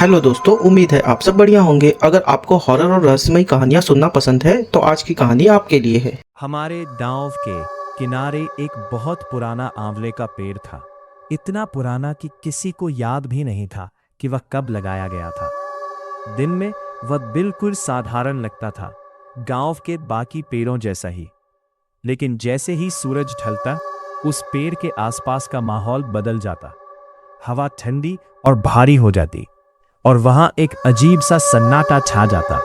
Hello दोस्तों, उम्मीद है आप सब बढ़िया होंगे। अगर आपको हॉरर और रहस्यमयी कहानियां सुनना पसंद है तो आज की कहानी आपके लिए है। हमारे गांव के किनारे एक बहुत पुराना आंवले का पेड़ था। इतना पुराना कि किसी को याद भी नहीं था कि वह कब लगाया गया था। दिन में वह बिल्कुल साधारण लगता था, गांव के बाकी पेड़ों जैसा ही। लेकिन जैसे ही सूरज ढलता, उस पेड़ के आसपास का माहौल बदल जाता। हवा ठंडी और भारी हो जाती और वहां एक अजीब सा सन्नाटा छा जाता।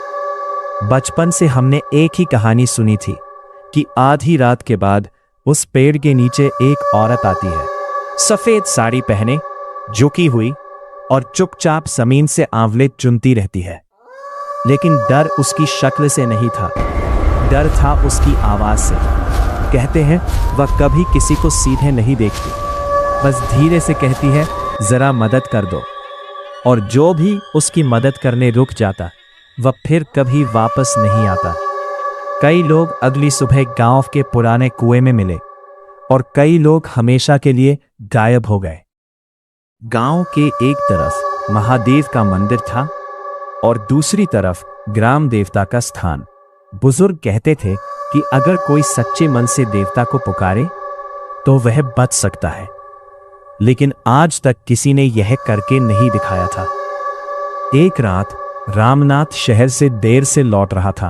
बचपन से हमने एक ही कहानी सुनी थी कि आधी रात के बाद उस पेड़ के नीचे एक औरत आती है, सफेद साड़ी पहने, झुकी हुई और चुपचाप जमीन से आंवले चुनती रहती है। लेकिन डर उसकी शक्ल से नहीं था, डर था उसकी आवाज से। कहते हैं वह कभी किसी को सीधे नहीं देखती, बस धीरे से कहती है, जरा मदद कर दो। और जो भी उसकी मदद करने रुक जाता, वह फिर कभी वापस नहीं आता। कई लोग अगली सुबह गांव के पुराने कुएं में मिले और कई लोग हमेशा के लिए गायब हो गए। गांव के एक तरफ महादेव का मंदिर था और दूसरी तरफ ग्राम देवता का स्थान। बुजुर्ग कहते थे कि अगर कोई सच्चे मन से देवता को पुकारे तो वह बच सकता है। लेकिन आज तक किसी ने यह करके नहीं दिखाया था। एक रात रामनाथ शहर से देर से लौट रहा था।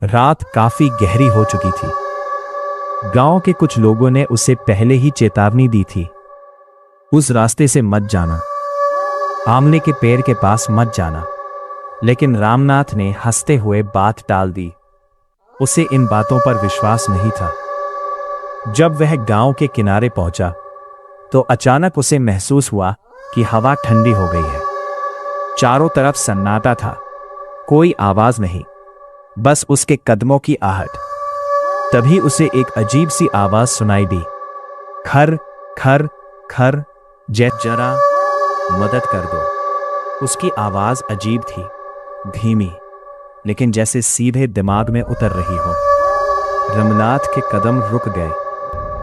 रात काफी गहरी हो चुकी थी। गांव के कुछ लोगों ने उसे पहले ही चेतावनी दी थी, उस रास्ते से मत जाना, आमले के पेड़ के पास मत जाना। लेकिन रामनाथ ने हंसते हुए बात टाल दी। उसे इन बातों पर विश्वास नहीं था। जब वह गांव के किनारे पहुंचा तो अचानक उसे महसूस हुआ कि हवा ठंडी हो गई है। चारों तरफ सन्नाटा था, कोई आवाज नहीं, बस उसके कदमों की आहट। तभी उसे एक अजीब सी आवाज सुनाई दी, खर खर खर, जरा मदद कर दो। उसकी आवाज अजीब थी, धीमी, लेकिन जैसे सीधे दिमाग में उतर रही हो। रमनाथ के कदम रुक गए।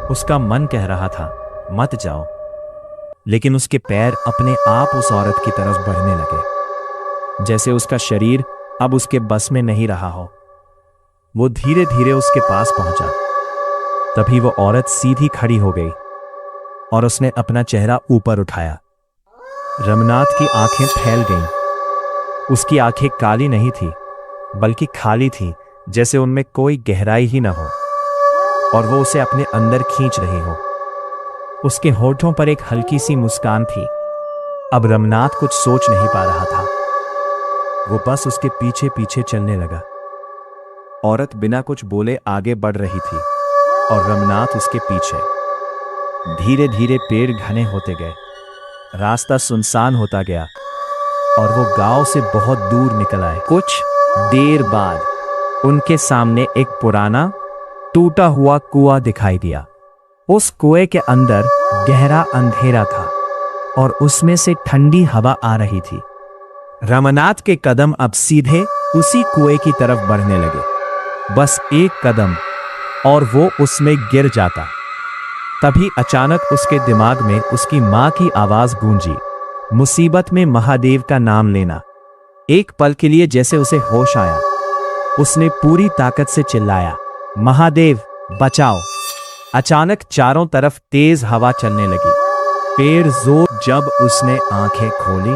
उसका मन कह रहा था, मत जाओ, लेकिन उसके पैर अपने आप उस औरत की तरफ बढ़ने लगे, जैसे उसका शरीर अब उसके बस में नहीं रहा हो। वो धीरे धीरे उसके पास पहुंचा। तभी वो औरत सीधी खड़ी हो गई और उसने अपना चेहरा ऊपर उठाया। रमनाथ की आंखें फैल गईं। उसकी आंखें काली नहीं थी, बल्कि खाली थी, जैसे उनमें कोई गहराई ही न हो और वो उसे अपने अंदर खींच रही हो। उसके होठों पर एक हल्की सी मुस्कान थी। अब रमनाथ कुछ सोच नहीं पा रहा था, वो बस उसके पीछे पीछे चलने लगा। औरत बिना कुछ बोले आगे बढ़ रही थी और रमनाथ उसके पीछे। धीरे धीरे पेड़ घने होते गए, रास्ता सुनसान होता गया और वो गांव से बहुत दूर निकल आए। कुछ देर बाद उनके सामने एक पुराना टूटा हुआ कुआं दिखाई दिया। उस कुएं के अंदर गहरा अंधेरा था और उसमें से ठंडी हवा आ रही थी। रमनाथ के कदम अब सीधे उसी कुएं की तरफ बढ़ने लगे। बस एक कदम और वो उसमें गिर जाता। तभी अचानक उसके दिमाग में उसकी मां की आवाज गूंजी, मुसीबत में महादेव का नाम लेना। एक पल के लिए जैसे उसे होश आया, उसने पूरी ताकत से चिल्लाया, महादेव बचाओ। अचानक चारों तरफ तेज हवा चलने लगी। पेड़ जोर जब उसने आंखें खोली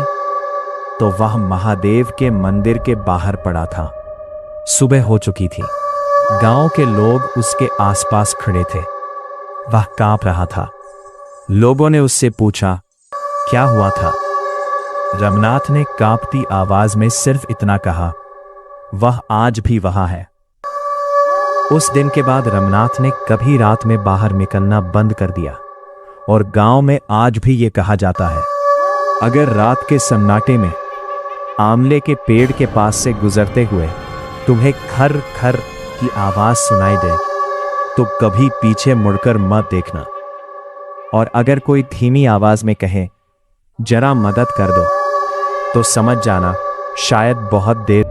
तो वह महादेव के मंदिर के बाहर पड़ा था। सुबह हो चुकी थी। गांव के लोग उसके आसपास खड़े थे। वह कांप रहा था। लोगों ने उससे पूछा, क्या हुआ था? रमनाथ ने कांपती आवाज में सिर्फ इतना कहा, वह आज भी वहां है। उस दिन के बाद रमनाथ ने कभी रात में बाहर निकलना बंद कर दिया और गांव में आज भी ये कहा जाता है, अगर रात के सन्नाटे में आमले के पेड़ के पास से गुजरते हुए तुम्हें खर खर की आवाज सुनाई दे तो कभी पीछे मुड़कर मत देखना। और अगर कोई धीमी आवाज में कहे, जरा मदद कर दो, तो समझ जाना शायद बहुत देर